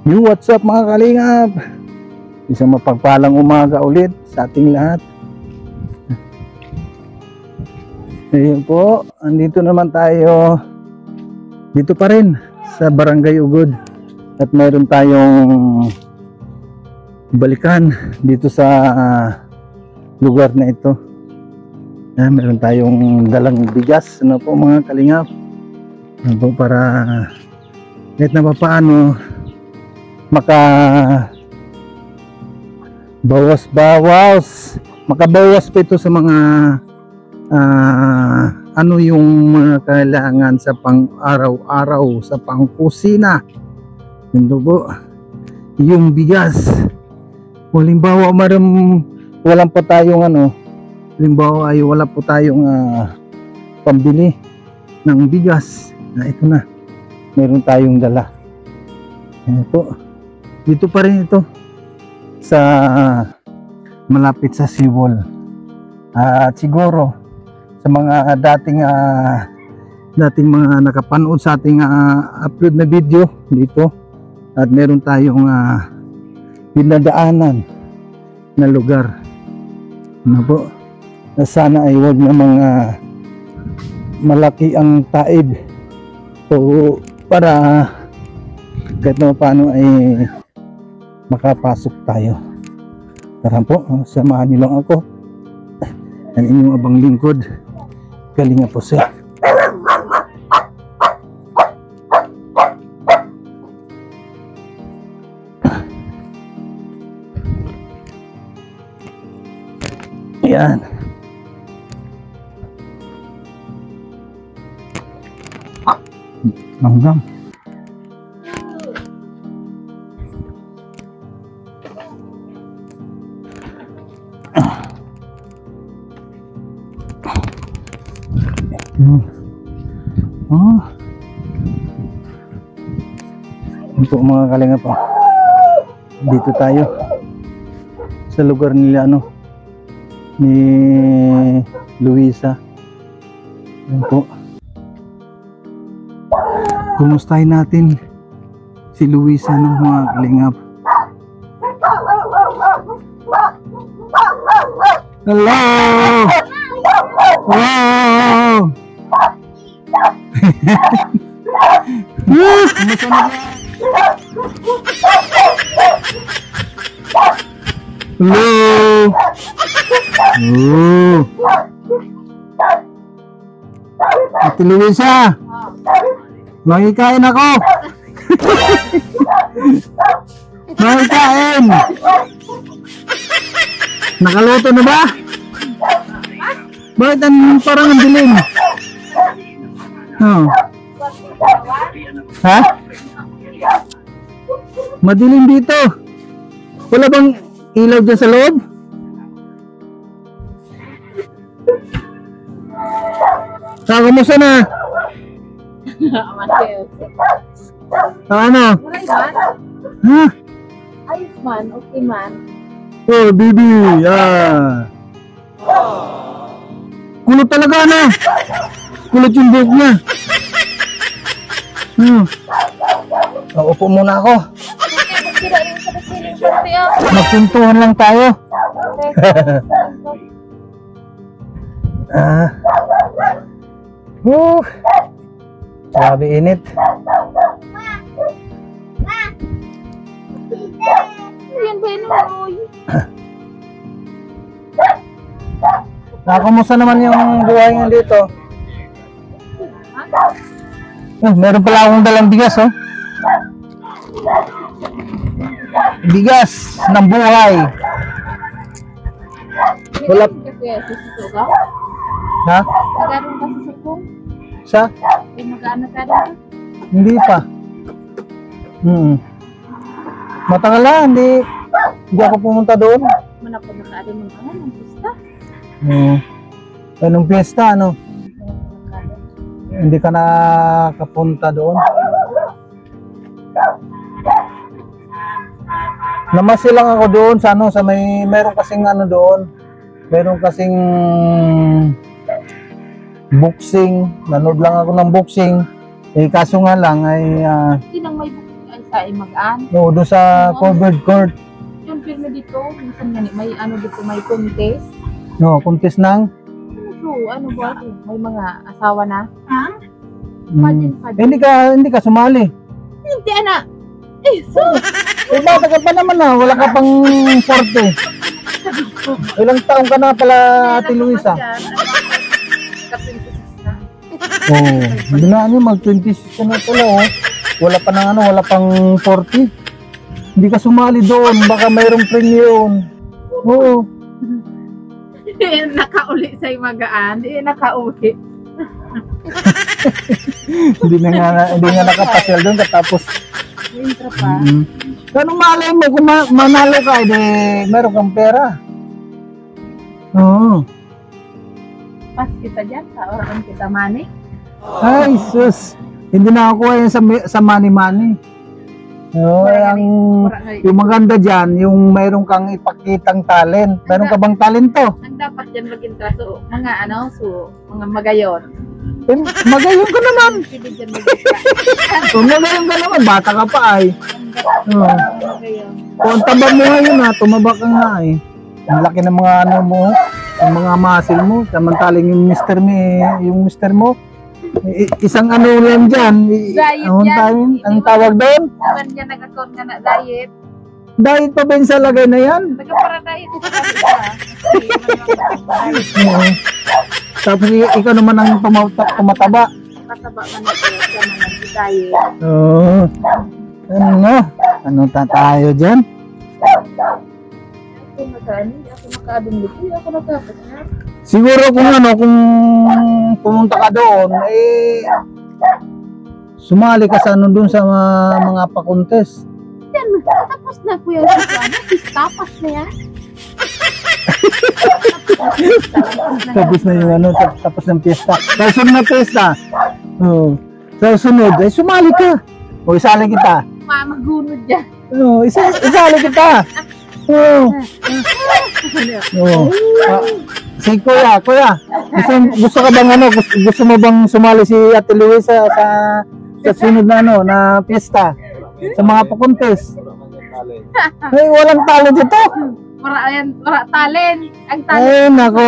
Yo, what's up mga kalingap? Isang mapagpalang umaga ulit sa ating lahat. Ayun po, andito naman tayo. Dito pa rin sa Barangay Ugod. At mayroon tayong balikan dito sa lugar na ito. Mayroon tayong dalang bigas, ano po mga kalingap. Ano po, para kahit na paano makabawas pa ito sa mga ano yung mga kailangan sa pang-araw-araw, sa pang-kusina. Ito po yung bigas. Halimbawa walang pa tayong halimbawa ay wala po tayong pambili ng bigas, ito na, meron tayong dala. Ano po, dito pa rin ito sa malapit sa seawall. At siguro sa mga dating mga nakapanood sa ating upload na video dito, at meron tayong dinadaanan na lugar, ano po, na sana ay wag namang malaki ang taib, so para kahit na paano ay makapasok tayo. Tara po, samahan niyo lang ako, ang inyong abang lingkod, Kalinga Pose. Ayan. Langgam. Ito mga kalinga po, dito tayo sa lugar nila ni Luisa. Ayan po, kumustahin natin si Luisa mga kalingap. Hello! Wow! Kumusta na? Hello! Oh! Ate Luisa! Makikain ako! Makikain! Nakaluto na ba? Bakit parang ang dilim? Oh. Ha? Madilim dito. Wala bang ilaw dyan sa loob? Kamusta na? Ano? Ha? Ayos man, okay man. Oh, baby. Kulot talaga kulot yung buhok niya. Upo muna ako. Magpuntuhan lang tayo. Grabe init. Yan ba yun? Kumusta naman yung buhay nga dito? Meron pala akong dalang bigas, bigas ng buhay. Wala. Ha? Nag-aroon ka sa sakong? Sa? Mag-ano ka na? Hindi pa. Matagal na, hindi ako pumunta doon. Manap ko naka-aroon ng pista. Anong piyesta, Hindi ka nakapunta doon? Namasyal lang ako doon sa sa meron kasing doon. Meron kasing boxing. Nanood lang ako ng boxing. Kaso nga lang ay Hindi lang may bukod ay ay magaan. No, doon sa covered court. Yung filme dito, minsan nga may ano dito, may contest. No, contest ng So, ano ba ito? May mga asawa na. mm, Pageant. hindi ka sumali. Hindi, anak. Eh, so, Bata ka pa naman na, wala ka pang 40. Ilang taong ka na pala, Ate Luisa? Ka-26 na. Oo, hindi na ano, mag-26 ka na pala, oh. Wala pa nang ano, wala pang 40. Hindi ka sumali doon, baka mayroong premium yun. Oo. Nakauli sa'yo magaan. Hindi nakauwi. hindi nga nakapasyal doon katapos. May intro pa. Anong malay mo kung manalo ka, meron kang pera. Oo. Pas kita dyan sa orasan kita mani. Ay, sus. Hindi na ako yan sa money. Oo, yung maganda dyan, yung meron kang ipakitang talent. Meron ka bang talento? Ang dapat dyan mag-intro. So, mga magayon. Magayon ka naman. Pwede dyan mag-intro. Kung magayon ka naman, bata ka pa ay. Oo. Magayon. Kung ang taba mo ngayon ha, tumaba ka nga eh. Ang laki ng mga ano mo, ang mga muscle mo. Samantaling yung mister mo, isang ano lang dyan. Diet Ang tawag doon? Naman niya nag-account nga na diet. Diet pa ba yung sa lagay na yan? Nagka-para diet. Oo. Tapos ikaw naman ang tumataba. Kataba man ito. Siya man nag-diet. Oo. Ano tayo dyan? Ako makaadong dito. Ako natapos na. Siguro kung pumunta ka doon, sumali ka sa doon sa mga pa-contest. Yan, tapos na po yung tapas na yan. Tapos na yung tapos ng piyesta. Sa sunod na piyesta. Oh. Sa sunod, sumali ka. O isali kita. Magunod dyan. Isali kita. Oo. Si Kuya, gusto ka bang gusto mo bang sumali si Ate Luisa sa sunod na na piyesta sa mga pa-contest? Ay, walang talo dito. Wala talent. Ang talent. Ay, nako.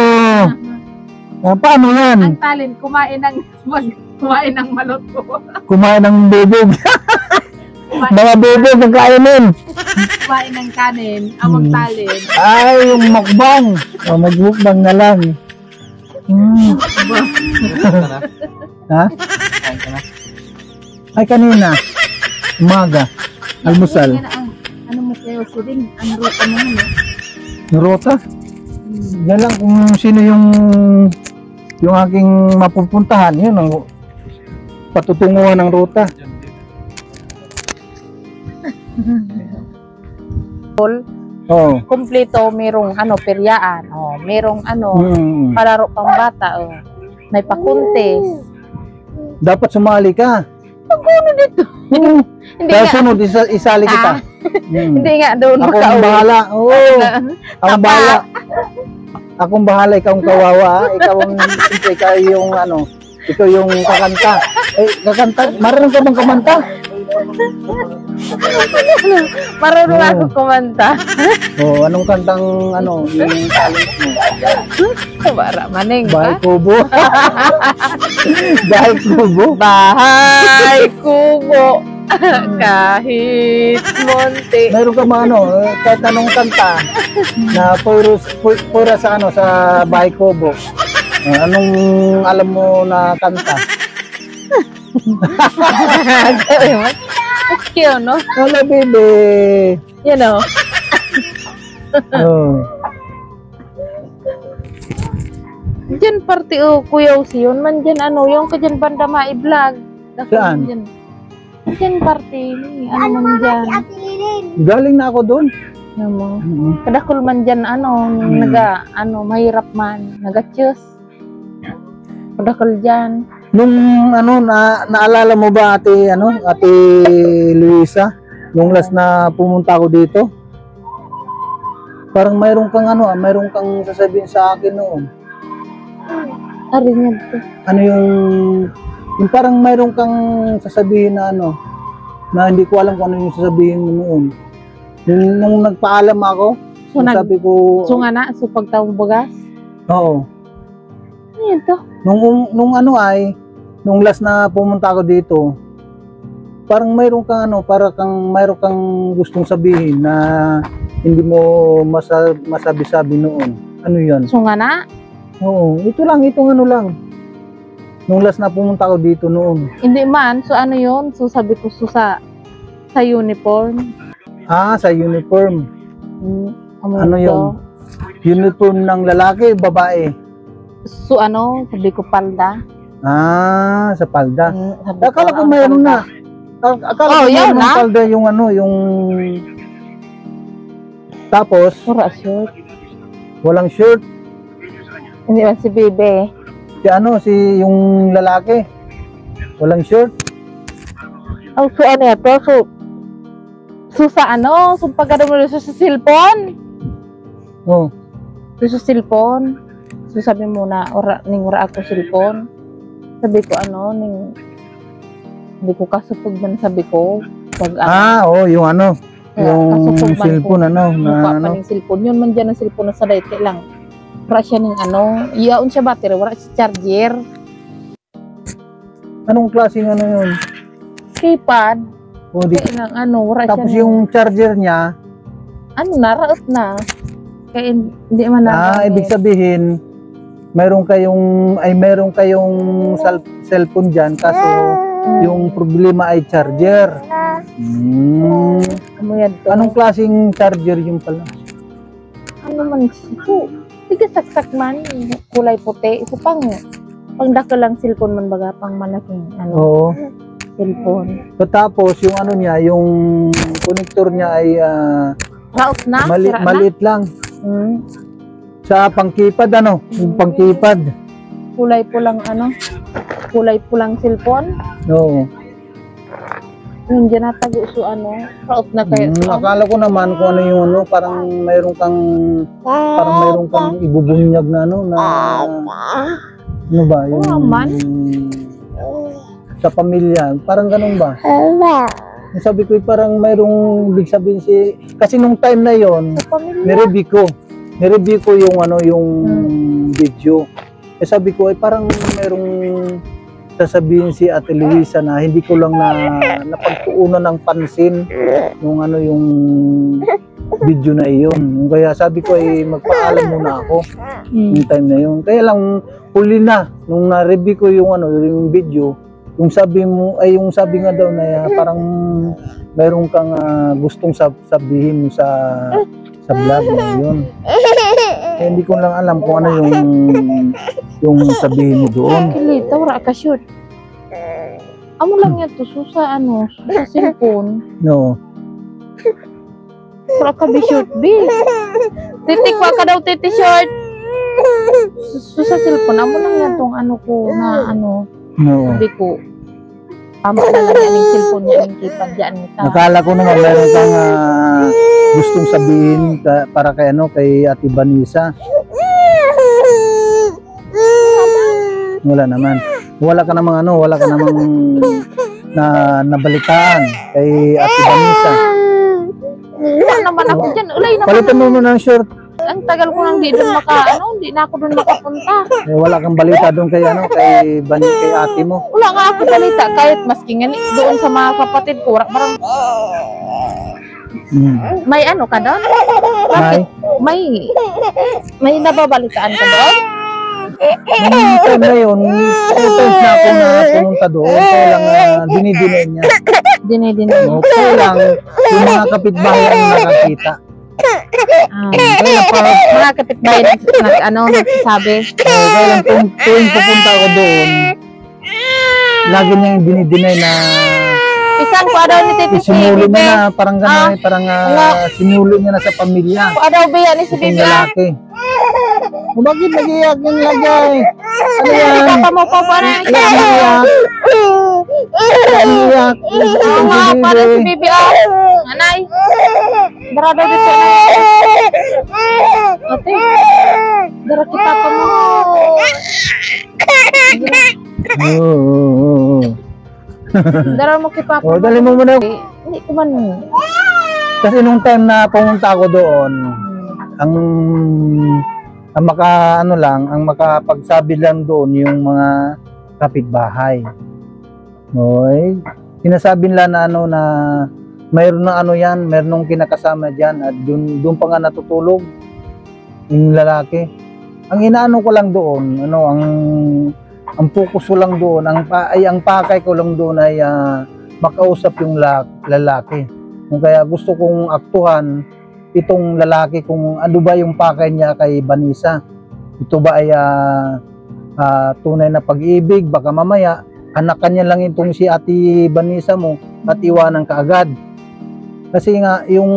Paano yan? Ang talent, kumain ng maloto. Kumain ng bubog. Mga bubog ang kainin. Kumain ng kanin, amang talent. Ay, yung mukbang. Mag-mukbang na lang. Ha? Ay, kanina. Umaga. Almusal. Ano mo kayo, Suding? Ang ruta mo yun, eh. Rota? Yan lang kung sino yung aking mapupuntahan. Yun ang patutunguhan ng ruta. Oh. Kompleto, merong peryaan, merong palaro pang bata, may pakuntes. Dapat sumali ka. Ano dito? Hindi Kaya nga. sunod, isali kita. Hindi nga doon Ako ang makauwi. bahala. Oo. Akong bahala. Akong bahala, ikaw ang kawawa. Ikaw yung ikaw yung kakanta. Kakanta. Marunong ka bang kumanta? Marunong ako kumanta. Anong kantang yung talent mo? Para maning Bahay ka? Kubo. Bahay Kubo. Bahay kubo. Kahit monte. Meron ka kahit anong kanta na pura sa sa Bahay Kubo. Anong alam mo na kanta? Cute, no? Wala, baby. You know. Diyan party Kuya Usi yun. Man dyan yung kadyan banda ma-i-vlog. Saan? Diyan party. Ano man dyan. Galing na ako doon. Ano mo. Kadakol man dyan mahirap man. Naga-choose. Kadakol dyan. Nung naalala mo ba Ate Luisa, nung last na pumunta ako dito? Parang mayroon kang sasabihin sa akin noon. Arinig ko. Yung parang mayroon kang sasabihin na na hindi ko alam kung ano yung sasabihin mo noon. Nung nagpaalam ako, So, sabi ko, So nga na, so pagtawag bagas. oo. Ano yun to? Nung ano ay, nung last na pumunta ako dito, parang mayroon kang gustong sabihin na hindi mo masabi-sabi noon. Ano yun? So nga na, Oo, itong ano lang. Nung last na pumunta ako dito noon. hindi man. So ano yun? So sabi ko, so sa uniform. Sa uniform. Ano to? yun? Uniform ng lalaki, babae. So ano, sabi ko palda. Sa palda. Sabi Akala ko ang mayroon palda. na. Akala ko yun mayroon na. ng palda yung ano, yung... Tapos, Pura shirt. walang shirt. Hindi man si Bebe. Si yung lalaki. Walang shirt. Oh, so ano ito? So sa ano? So pagkada mo sa cellphone? Oh. So sa cellphone? So sabi mo na, wala ako cellphone. Sabi ko hindi ko kasupag man sabi ko. Pag Yung ano. Yung kasupag man cellphone, ko. ano. Mukha Na, pa ng cellphone. Yun man dyan ang cellphone na sa dayte lang. Wala siya ng iyaon siya battery, wala siya charger. Anong klaseng ano yun? Keypad. Di, Kaya wala tapos siya yung charger niya, raot na. Kaya hindi man ibig sabihin, meron kayong cellphone dyan, kaso yung problema ay charger. Ano yan to? Anong klaseng charger yung pala? Ano man ito? Tigasaksak man, kulay puti. Ito pangdaka lang cellphone man baga, pang malaking Oo. cellphone. So, tapos yung ano niya, yung connector niya ay Raot na? Sira na? maliit lang. Sa pangkipad, yung pangkipad. Kulay pulang cellphone. Oo. Yung dyan natago so raot na kayo. Akala ko naman kung ano yung parang mayroon kang ibubunyag na ano ba, yung sa pamilya, parang ganun ba? Sabi ko parang mayroong ibig sabihin kasi nung time na yon, Sa pamilya. nireview ko yung yung video. Sabi ko ay parang mayroong sasabihin si Ate Luisa na hindi ko lang napagtuunan ng pansin yung yung video na iyon. Kaya sabi ko ay magpaalam muna ako yung time na yun. Kaya lang huli na nung na-review ko yung video, yung sabi nga daw na parang mayroon kang gustong sabihin sa vlog na yun. Kaya hindi ko lang alam kung ano yung sabihin mo doon. Kilita, wala ka shoot. Amo lang yan to, sa cellphone. No. Wala ka shoot, B. Titikwa ka daw, titi short. Sa cellphone, amo lang yan tong No. sabi ko. Amo na lang yan yung cellphone niya, yung keypad dyan. Nakala ko naman meron kang gustong sabihin para kay Ate Vanessa. Wala naman. Wala ka namang nabalitaan kay Ate Vanessa. Wala naman ako dyan. Ulay naman. Palitan mo ng shirt. Ang tagal ko nang di na ako doon makapunta. Wala kang balita doon kay kay ate mo. Wala nga ako balita kahit maski nga doon sa mga kapatid ko. Parang may ka doon? Bakit? May nababalitaan ka doon? Nung time na yun, times na ako na pumunta doon, kaya lang dinidinay niya. Dinay. Kaya lang, yung mga kapitbahay ang nakakita. Mga kapitbahay nagsasabi. Kaya lang tuwing pupunta ako doon, lagi niya yung dinidinay na Isan ko daw ni Titi sinuli niya na parang gano'n, sinuli niya na sa pamilya. Ko daw ba yan ni si Itong Bibi? lalaki. Bakit nag-iyak yung lagay? Ano yan? Papa mo pa na Iyak na iyak. Iyak. Nga para si Bibi Anay. Darado dito na. Ate. Dara kita pa mo. Oo. Dara mo kay Papa. O, dali mo muna. Hindi ko man. Kasi nung time na pumunta ako doon, ang ang makapagsabi lang doon yung mga kapitbahay. Oy, sinasabi nila na na mayroon na yan, mayroon nung kinakasama diyan at doon pa nga natutulog yung lalaki. Ang inaano ko lang doon, ang focus ko lang doon, ang pakay ko lang doon ay makausap yung lalaki. Kung kaya gusto kong aktuhan itong lalaki kung ano ba yung pakay niya kay Vanessa. Ito ba ay tunay na pag-ibig, baka mamaya anak kanya lang itong si Ate Vanessa mo at iwanan ka agad. Kasi nga yung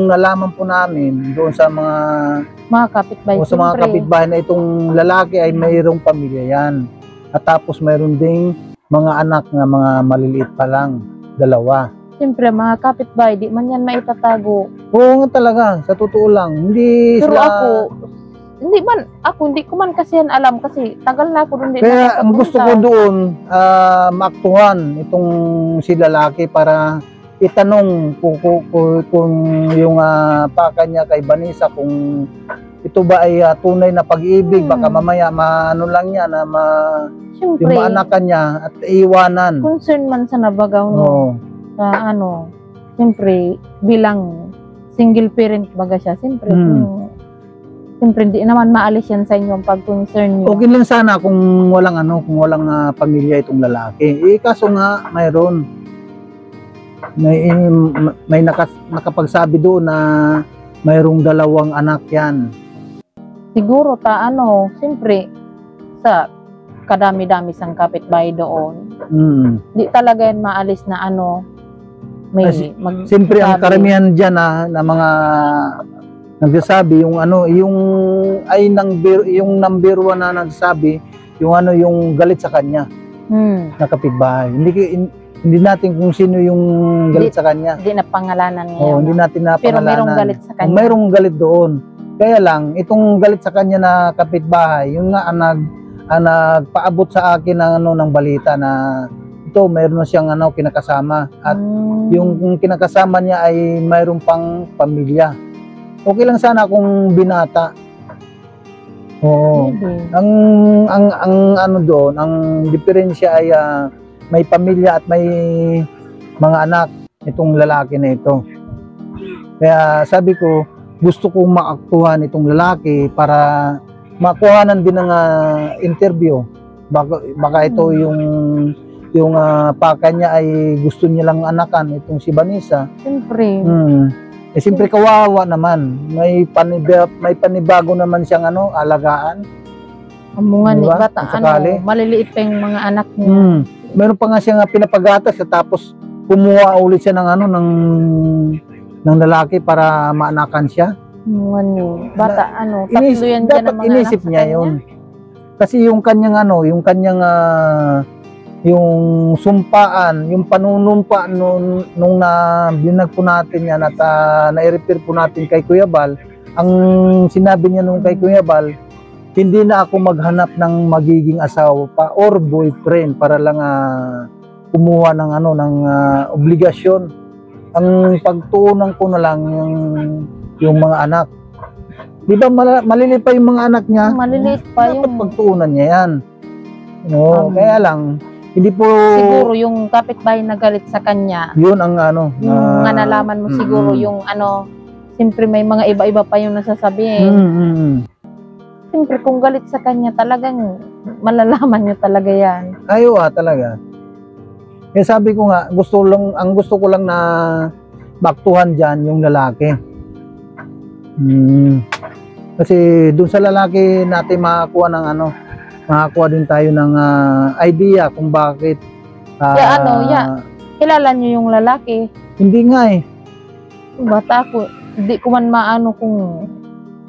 nalaman po namin doon sa mga kapitbahay, sa mga kapitbahay na itong lalaki ay mayroong pamilya yan. At tapos mayroon ding mga anak na mga maliliit pa lang, 2. Siyempre, mga kapitbahay, di man yan maitatago. Oo nga talaga, sa totoo lang. Hindi Pero sila... hindi ko man kasi yan alam kasi tagal na ako doon. Kaya ang gusto ko doon, maaktuhan itong si lalaki para itanong kung yung paka niya kay Vanessa kung ito ba ay tunay na pag-ibig. Baka mamaya maano lang niya na Siyempre, yung maanakan niya at iwanan. Concern man sa nabagaw no. Oo. Siyempre, bilang single parent baga siya, siyempre, siyempre, hindi naman maalis yan sa inyo ang pag-concern nyo. Okay lang sana kung walang pamilya itong lalaki. Kaso nga, mayroon. May nakapagsabi doon na mayroong 2 anak yan. Siguro, siyempre, sa kadami-dami sang kapitbahay doon, di talaga yan maalis na siyempre ang karamihan dyan na mga nagsasabi yung number 1 na nagsasabi yung galit sa kanya na kapitbahay. Hindi natin kung sino yung galit sa kanya. Hindi na pangalanan niya. Hindi natin na pero pangalanan. mayroong galit sa kanya. Mayroong galit doon. Kaya lang itong galit sa kanya na kapitbahay, yung nga nagpaabot sa akin ng balita na ito mayroon na siyang kinakasama at yung kinakasama niya ay mayroon pang pamilya. Okay lang sana kung binata. Oo. Ang doon, ang diferensya ay may pamilya at may mga anak itong lalaki na ito. Kaya sabi ko, gusto kong maaktuhan itong lalaki para makuhanan din ng interview. Baka ito yung paka niya ay gusto niya lang anakan itong si Vanessa. Siyempre. Siyempre kawawa naman. May panibago naman siyang alagaan. Amungan diba? Bata, maliliit pa yung mga anak niya. Meron pa nga siyang pinapagatas tapos kumuha ulit siya ng lalaki para maanakan siya. Bata, tatlo yan dyan ang mga inisip anak niya yun. Kasi yung kanyang yung sumpaan, yung panunumpa nung binag po natin yan at na-repair po natin kay Kuya Bal, ang sinabi niya nung kay Kuya Bal, hindi na ako maghanap ng magiging asawa pa or boyfriend para lang kumuha ng obligasyon. Ang pagtuunan ko na lang yung mga anak. Di ba maliliit pa yung mga anak niya? Maliliit pa dapat pagtuunan niya yan. Kaya lang, hindi po... Siguro yung kapitbahay na galit sa kanya. Yun ang yung nalaman mo siguro yung siyempre may mga iba-iba pa yung nasasabihin. Siyempre kung galit sa kanya talagang malalaman nyo talaga yan. Talaga. Kaya sabi ko nga, ang gusto ko lang na baktuhan dyan yung lalaki. Kasi doon sa lalaki natin makakuha din tayo ng idea kung bakit. Kilala nyo yung lalaki? Hindi nga eh. Bata ako, hindi ko man maano kung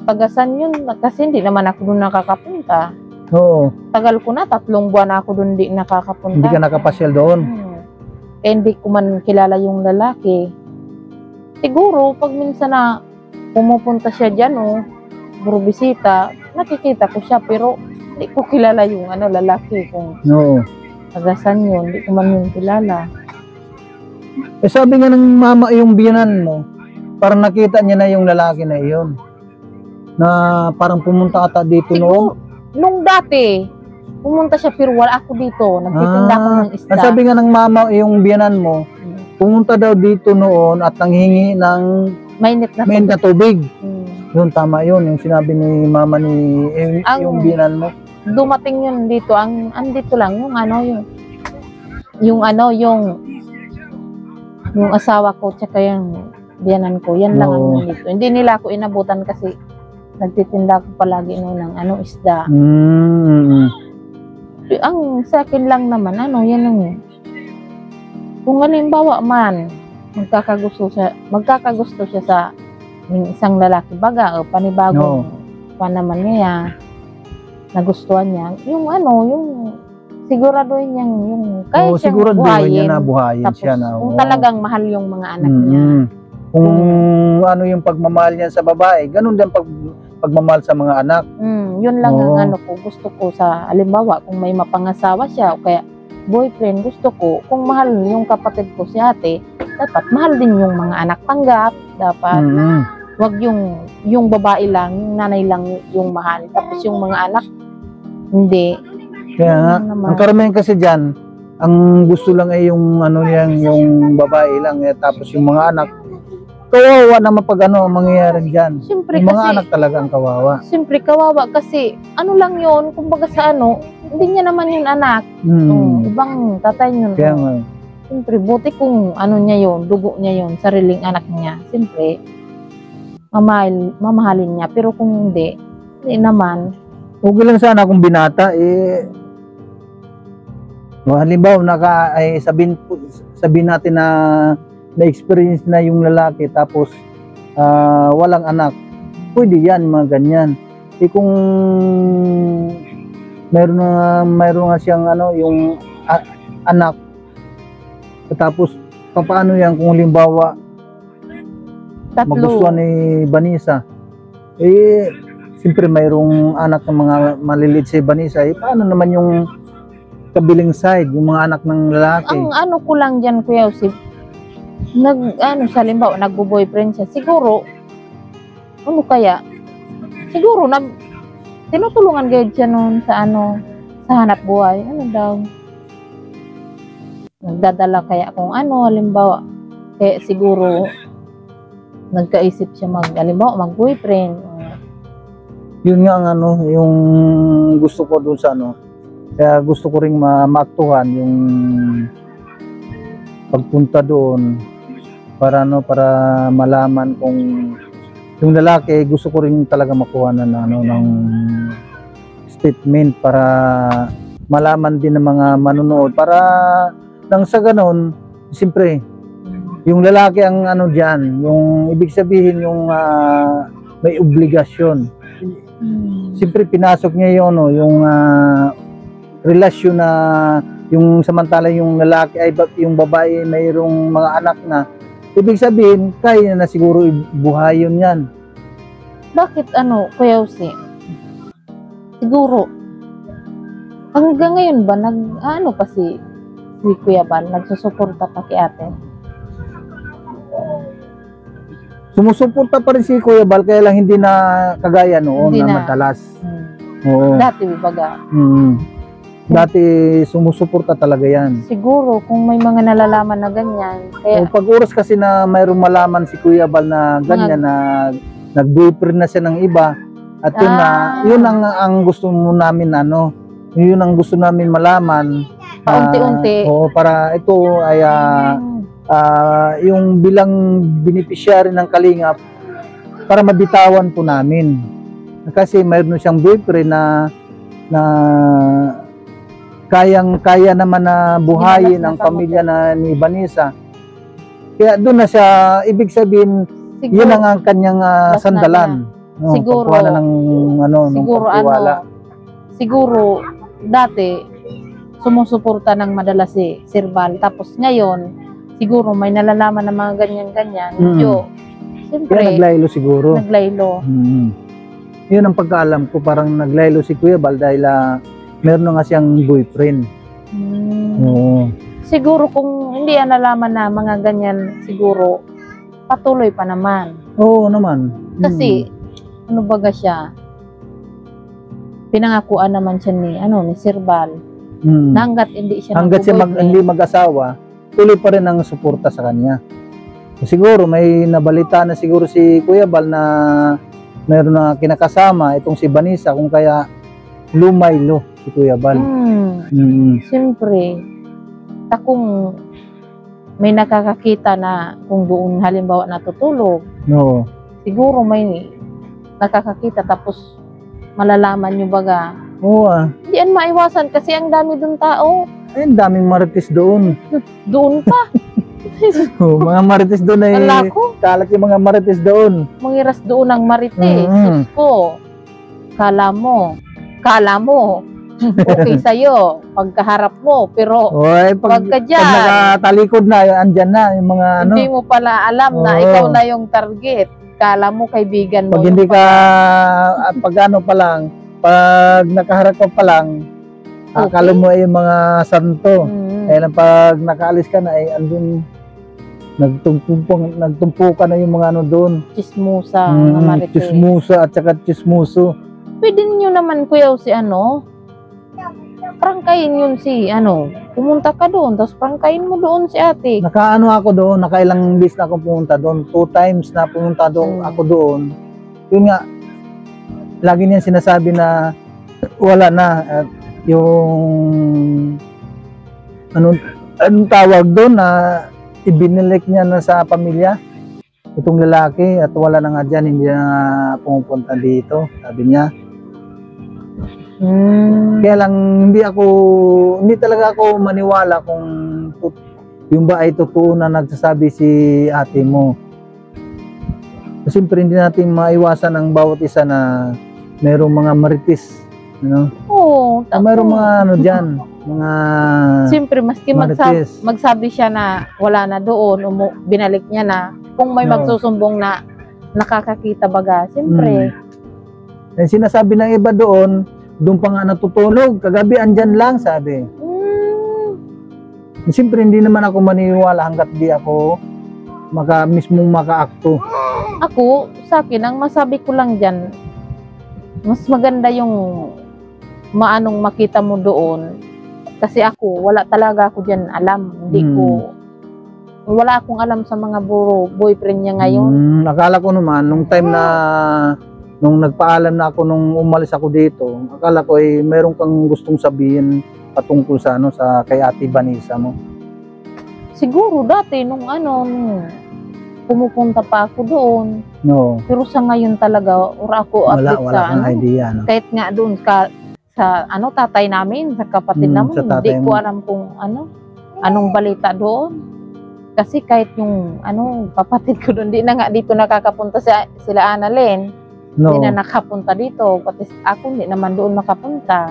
tagasan yun kasi hindi naman ako doon nakakapunta. Oo. Tagal ko na, 3 buwan ako doon hindi nakakapunta. Hindi ka nakapasyal doon? Eh, hindi ko man kilala yung lalaki. Siguro, pag minsan na pumupunta siya dyan, puro bisita, nakikita ko siya, pero hindi ko kilala yung lalaki. Tagasan yun, hindi ko man yun kilala. Eh sabi nga ng mama yung biyanan mo, parang nakita niya na yung lalaki na iyon. Na parang pumunta ata dito noon. Siguro, nung dati, pumunta siya pero wala ako dito. Nagtitinda ako ng isda. Ang sabi nga ng mama yung biyanan mo, pumunta daw dito noon at nanghingi ng Mainit na mainit na tubig. Hmm. Yun, tama yun. Yung sinabi ni mama ni yung biyanan mo. Dumating yun dito, andito lang, yung ano, yung asawa ko, tsaka yung biyanan ko, yan lang Oo. ang dito. Hindi nila ako inabutan kasi nagtitinda ko palagi noon ng isda. Ang sa akin lang naman, yan ang, kung halimbawa man, magkakagusto siya sa isang lalaki baga o panibagong pa naman niya, nagustuhan niya, yung siguraduhin niyang yung kaya siyang siguraduhin niya buhayin. na buhayin Tapos, siya na. kung talagang mahal yung mga anak niya. Kung ano yung pagmamahal niya sa babae, ganun din pagmamahal sa mga anak. Yun lang ang ko, gusto ko sa, halimbawa, kung may mapangasawa siya o kaya boyfriend, gusto ko, kung mahal yung kapatid ko si ate, dapat mahal din yung mga anak tanggap, dapat wag yung babae lang, yung nanay lang yung mahal, tapos yung mga anak, hindi. Kaya nga, ang karamihan kasi dyan, ang gusto lang ay yung yung babae lang, tapos yung mga anak, kawawa naman pag mangyayari dyan. Siyempre Yung mga kasi, anak talaga ang kawawa. siyempre kawawa kasi, lang yun, kumbaga sa hindi niya naman yung anak. Ibang tatay yun. Kaya nga. Siyempre, buti kung niya yun, dugo niya yun, sariling anak niya. Siyempre, mamahalin niya. Pero kung hindi naman. Okay lang sana kung binata, halimbawa, sabihin natin na na-experience na yung lalaki tapos walang anak, pwede yan, mga ganyan. Kung mayroon nga siyang yung anak, tapos paano yan kung halimbawa magustuhan ni Vanessa, siyempre mayroong anak ng mga maliliit si Vanessa, paano naman yung kabiling side, yung mga anak ng lalaki? Ang ko lang dyan, Kuya Joseph, halimbawa, nagbo-boyfriend siya, siguro, siguro, tinutulungan kayo siya noon sa sa hanap buhay, nagdadala kaya kung halimbawa, kaya siguro, nagkaisip siya mag-boyfriend. Yun nga ang yung gusto ko doon sa kaya gusto ko ring maaktuhan yung pagpunta doon para malaman kung yung lalaki, gusto ko rin talaga makuha ng statement para malaman din ng mga manonood, para nang sa ganon, siyempre yung lalaki ang diyan, yung ibig sabihin yung may obligasyon. Siyempre pinasok niya yung relasyon na yung samantala yung lalaki ay yung babae mayroong mga anak na, ibig sabihin kaya na siguro buhayon yan. Bakit Kuya Jose? Siguro hanggang ngayon ba pa si Kuya Bal nagsusuporta pa kay ate? Sumusuporta pa rin si Kuya Bal, kaya lang hindi na kagaya noon na madalas. Oo. Dati baga. Dati sumusuporta talaga yan. Siguro kung may mga nalalaman na ganyan. Kaya pag oras kasi na mayroong malaman si Kuya Bal na ganyan, na nag-boyfriend na siya ng iba, at yun ang gusto namin yun ang gusto namin malaman. Paunti-unti. Para ito ay yung bilang beneficiary ng Kalingap, para mabitawan po namin. Kasi mayroon siyang boyfriend na kaya naman na buhayin ang pamilya ni Vanessa. Kaya doon na siya, ibig sabihin, siguro, yun ang kanyang sandalan. Siguro, pagkuha ng pagtiwala. Siguro, dati, sumusuporta ng madalas si Sir Bal. Tapos ngayon, siguro may nalalaman na mga ganyan-ganyan. Siyempre, kaya naglaylo siguro. Naglaylo. Yun ang pagkaalam ko, parang naglaylo si Kuya Bal dahil meron na nga siyang boyfriend. Oo. Siguro kung hindi yan nalaman na mga ganyan, siguro patuloy pa naman. Oo naman. Kasi, ano baga siya, pinangakuan naman siya ni Sir Bal, na hanggat hindi siya hanggat siya nagbo-boyfriend. hindi mag-asawa, tuloy pa rin ang suporta sa kanya. Siguro may nabalita na siguro si Kuya Bal na meron na kinakasama itong si Vanessa, kung kaya lumaylo si Kuya Bal. Siyempre, kung may nakakakita na kung doon halimbawa natutulog, No. siguro may nakakakita tapos malalaman nyo baga. Oo Hindi yan maiwasan kasi ang dami doon tao. Ay, ang daming marites doon. Doon pa. Mga marites doon ay Ala ko, kalat yung mga marites doon. mangiras doon ang marites. Sus ko. Kala mo, okay sa'yo, pagkaharap mo, pero Oy, pag wag ka pag dyan. nakatalikod na, andyan na yung mga ano. Hindi mo pala alam na Oo. ikaw na yung target. Kala mo kaibigan mo. Pag hindi ka, pag ano pa lang, pag nakaharap ka pa lang, Okay. akala mo ay yung mga santo. Kaya lang pag nakaalis ka na, ay andun, nagtumpukan na yung mga ano doon. Chismusa, mga marites. Chismusa at saka chismuso. Pwede nyo naman kuya si prangkayin yun si pumunta ka doon, tapos prangkayin mo doon si ate. Nakaano ako doon, nakailang bis na ako pumunta doon. 2 times na pumunta doon ako doon. Yun nga, lagi niyan sinasabi na wala na. At yung anong tawag doon na ibinilik niya na sa pamilya itong lalaki at wala na nga dyan, hindi na pumupunta dito, sabi niya. Kaya lang hindi talaga ako maniwala kung yung ba ay totoo na nagsasabi si ate mo. Siyempre hindi natin maiwasan ang bawat isa na mayroong mga marites, Oo. mayroong mga diyan, mga Siyempre, maski marites. magsabi siya na wala na doon, binalik niya na, kung may No. magsusumbong na nakakakita baga, siyempre. Eh, sinasabi ng iba doon pa nga natutulog, kagabi andyan lang, sabi. Siyempre hindi naman ako maniniwala hanggat di ako mismong makaakto. Ako, sa akin, ang masabi ko lang dyan, mas maganda yung maanong makita mo doon. Kasi ako, wala talaga ako dyan alam. Wala akong alam sa mga boyfriend niya ngayon. Akala ko naman, nung time na nung nagpaalam na ako nung umalis ako dito, akala ko ay meron kang gustong sabihin patungkol sa sa kay Ate Vanessa mo. Siguro dati nung pumupunta pa ako doon. No. Pero sa ngayon talaga, ako update Wala sa kang idea, no? kahit nga doon sa tatay namin, sa kapatid namin, sa tatay hindi ko mo. alam kung anong balita doon. Kasi kahit yung kapatid ko doon, di na nga dito nakakapunta sila Annalyn. No. Hindi na nakapunta dito. Pati ako hindi naman doon makapunta.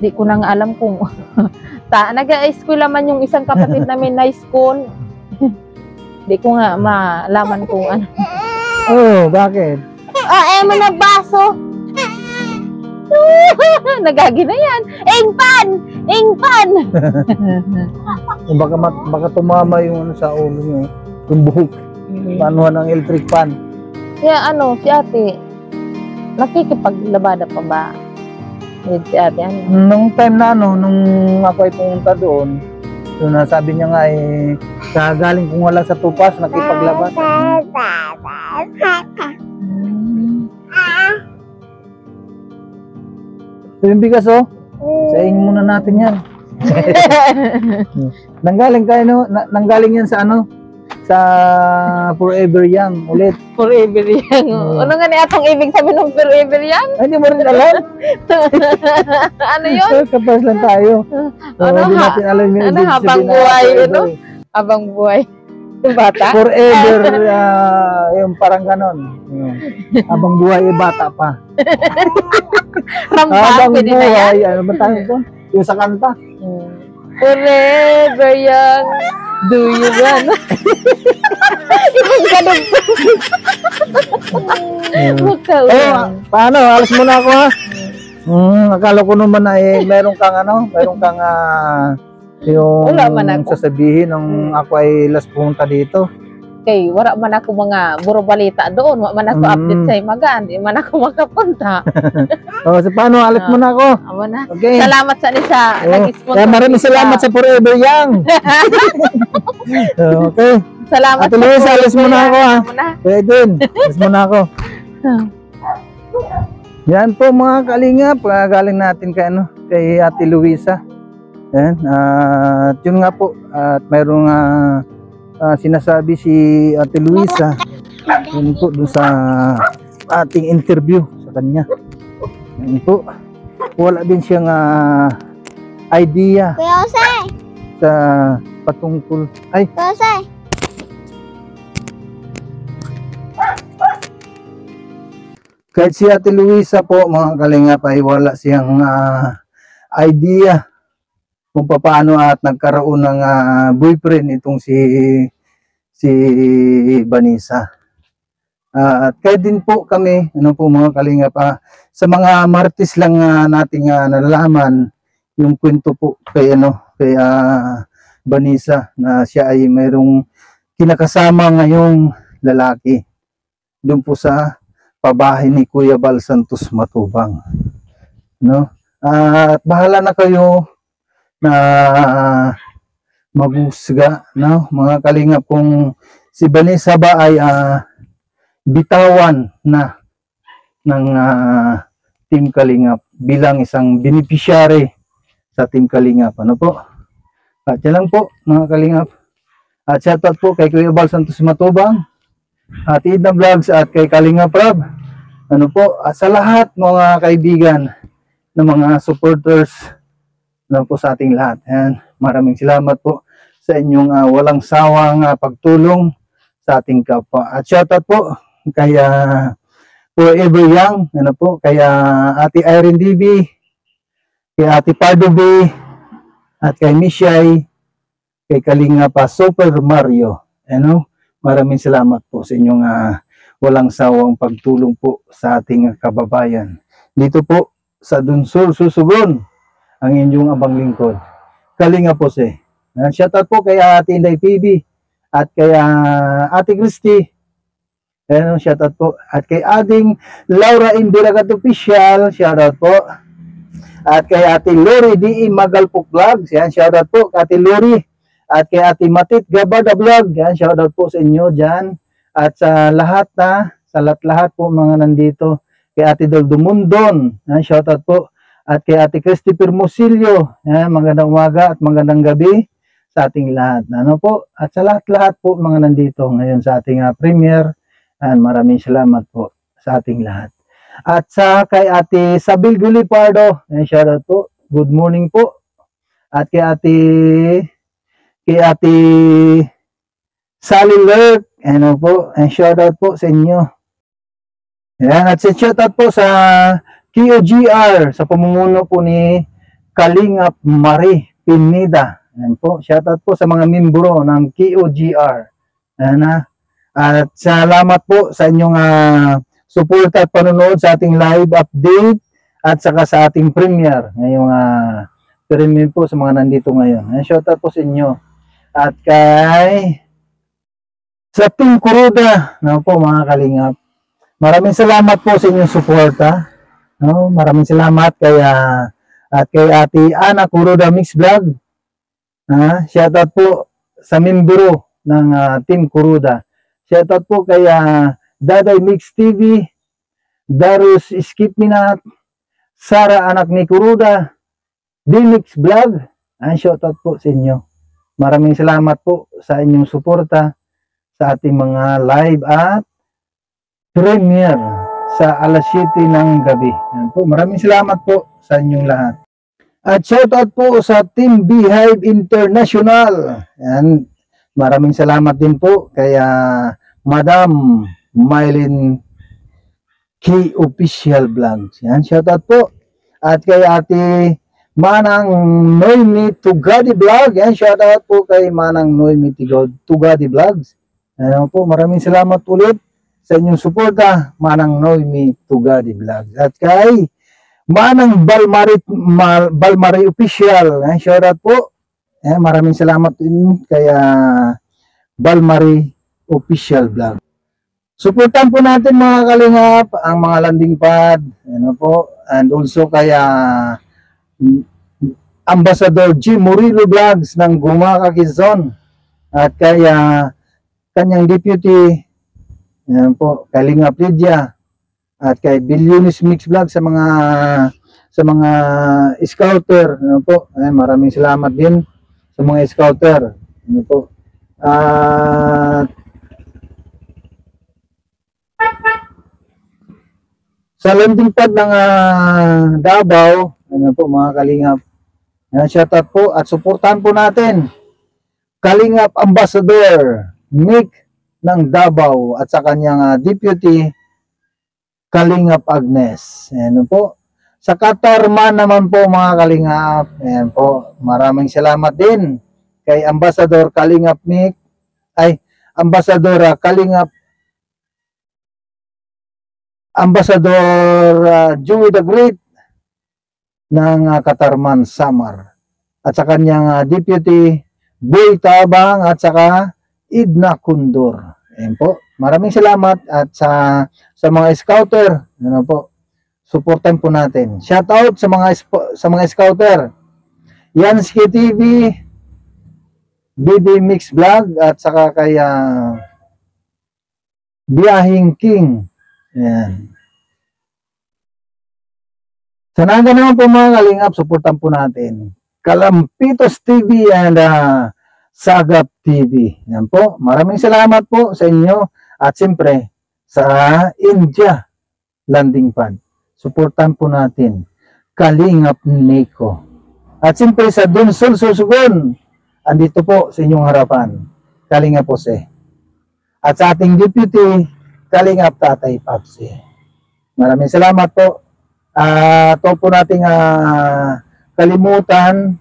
Di ko na nga alam kung nag-school naman yung isang kapatid namin na school. Di ko nga malaman kung ano. Oh, bakit? Mo na baso. Nagagi na yan. Ingpan! Baka tumama yung sa ulo niyo, yung buhok. Panuhan ng electric fan. Kaya si ate, nakikipaglabada pa ba? With si ate, Nung time na nung ako ay pumunta doon, so nasabi niya nga kagaling kung wala sa tupas, nakipaglabas. So yung bigas sa inyo muna natin yan. Nanggaling nanggaling yan sa sa Forever Young ulit. Forever Young. Ano nga ni atong ibig sabihin ng Forever Young? Ay, hindi mo rin alam. Ano yun? Kapag lang tayo. So, hindi natin alam yung ibig habang sabihin na buhay, forever. Abang buhay. Yung bata? Forever, yung parang ganon. Habang buhay, bata pa. Ramba, Habang pwede na yan. buhay, ano ba tayo ito? Yung sa kanta. Forever Young, do you run? Ibang ganun po. Paano? Alas muna ako ha. Akala ko naman na meron kang yung Wala man ako. sasabihin ng ako ay last pumunta dito. Kay wala man ako mga buro balita doon, wala man ako update sa Imagan, di man ako makapunta. Oh, so paano alit mo na ako? Amo na. Okay. Salamat sa nisa, nag-sponsor. Kaya maraming kita. salamat sa Forever Young. Okay. Salamat Ate Luisa, Forever alis mo na Young. ako, ha? Amo na. Kaya din, alis mo na ako. Yan po mga kalingap, galing natin kay Ate Luisa. Yan, at yun nga po, at mayroong sinasabi si Ate Luisa yun po dun sa ating interview sa kanya. Yan po, wala din siyang idea Kuya Jose! sa patungkol. Ay, Kuya Jose! kahit si Ate Luisa po mga kalingap ay wala siyang idea kung paano at nagkaroon ng boyfriend itong si Vanessa. At kaya din po kami, po mga kalingap, sa mga Martes lang nating nalalaman yung kwento po kay Vanessa na siya ay mayroong kinakasama ngayong lalaki doon po sa pabahay ni Kuya Bal Santos Matubang. No? At bahala na kayo na maghusga, no? Mga kalingap, kung si Vanessa ba ay bitawan na ng Team Kalingap bilang isang beneficiary sa Team Kalingap. Ano po? At yan lang po mga kalingap. At shoutout po kay Kuya Bal Santos Matubang, at Idna Vlogs, at kay Kalingap Rob. Ano po, at sa lahat mga kaibigan ng mga supporters po sa ating lahat. Yan. Maraming salamat po sa inyong walang sawang pagtulong sa ating kapwa. At shoutout po kay Forever Young, ano po, kay Ate Irene DB, kay Ate Pardo B, at kay Mishay, kay Kalinga pa Super Mario. Ano? Maraming salamat po sa inyong walang sawang pagtulong po sa ating kababayan. Dito po sa Dunsur, Susugon, ang inyong abang lingkod, Kalinga po si. Shoutout po kay Ate Inday PB, at kay Ate Christy. Ano, shoutout po. At kay Ading Laura Indiragat Official, shoutout po. At kay Ate Lori D.E. Magalpok Vlogs, yan, shoutout po kay Ate Lori. At kay Ate Matit Gabada Vlog, yan, shoutout po sa inyo dyan. At sa lahat sa lahat po mga nandito, kay Ate Doldo Mundon, yan, shoutout po. At kay Ate Christopher Mosilio, yan, magandang umaga at magandang gabi sa ating lahat. Ano po? At sa lahat po mga nandito ngayon sa ating premiere, yan, maraming salamat po sa ating lahat. At sa kay Ate Sabil Gulipardo, yan, shoutout po. Good morning po. At kay Ate Sally Lurk, ano po, and shoutout po sa inyo. Yan, at shoutout po sa QGR, sa pamumuno po ni Kalingap Marie Pineda. Yan po, shoutout po sa mga membro ng QGR. Yan na. At salamat po sa inyong suporta at panonood sa ating live update at saka sa ating premiere ngayong premiere po sa mga nandito ngayon. Yan, shoutout po sa inyo. At sa Team Kuruda, no po mga kalingap, maraming salamat po sa inyong suporta. No? Maraming salamat at kay Ate Ana Kuruda Mix Vlog. Shoutout po sa membro ng Team Kuruda. Shoutout po kay Daday Mix TV, Darus Skip Minat, Sara Anak ni Kuruda, D-Mix Vlog. Shoutout po sa inyo. Maraming salamat po sa inyong suporta sa ating mga live at premiere sa alas 7 ng gabi. Yan po. Maraming salamat po sa inyong lahat. At shoutout po sa Team Beehive International. Yan. Maraming salamat din po kay Madam Mylene K. Official Vlogs. Yan. Shoutout po. At kay Ate Manang Noemi Tugadi Vlog. Yan, shoutout po kay Manang Noemi Tugadi Vlogs. Ano po, maraming salamat ulit sa inyong suporta, Manang Noemi Tugadi Vlogs. At kay Manang Balmari Official. Yan, shoutout po. Maraming salamat din kay Balmari Official Vlog. Suportahan po natin mga kalingap ang mga landing pad, ano po, and also kay Ambassador G. Murillo Vlogs ng Gumaca, Quezon, at kay kanyang deputy, yan po, Kalingap Lydia, at kay Billionis Mix Vlog sa mga scouter, ano po. Maraming salamat din sa mga scouter, ano po. Sa landing pad ng Davao, ano po mga kalingap, shoutout po at suportahan po natin Kalingap Ambassador Mick ng Davao at sa kanyang deputy Kalingap Agnes. Ano po. Sa Katarman naman po mga kalingap, ayan po, maraming salamat din kay Ambassador Kalingap Mick, Ambassador Kalingap Ambassador Joey the Great ng Katarman Samar at sa kanyang deputy Boy Tabang at saka Idna Kundor. Ayan po. Maraming salamat at sa mga scouter, ano po, suportahan po natin. Shout out sa mga scouter. Yansky TV, BB Mix Vlog at saka kay Biyahing King. Ayan. Sa naga naman po mga kalingap, suportan po natin Kalampitos TV and Sagap TV. Yan po. Maraming salamat po sa inyo at siyempre sa India landing pad. Suportan po natin Kalingap Nico. At siyempre sa Dunsol Susugon, andito po sa inyong harapan Kalingap Jose. At sa ating deputy Kalingap Tatay Papsi. Maraming salamat po. Ito po nating kalimutan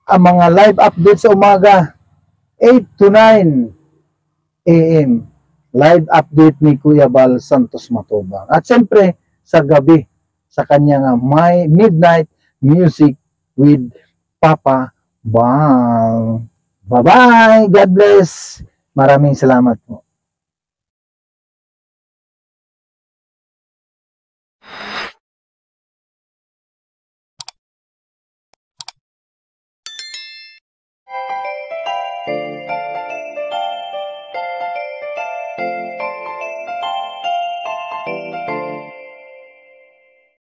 ang mga live updates sa umaga 8 to 9 AM. Live update ni Kuya Bal Santos Matubang. At siyempre sa gabi sa kanyang My Midnight Music with Papa Bang. Bye-bye. God bless. Maraming salamat po.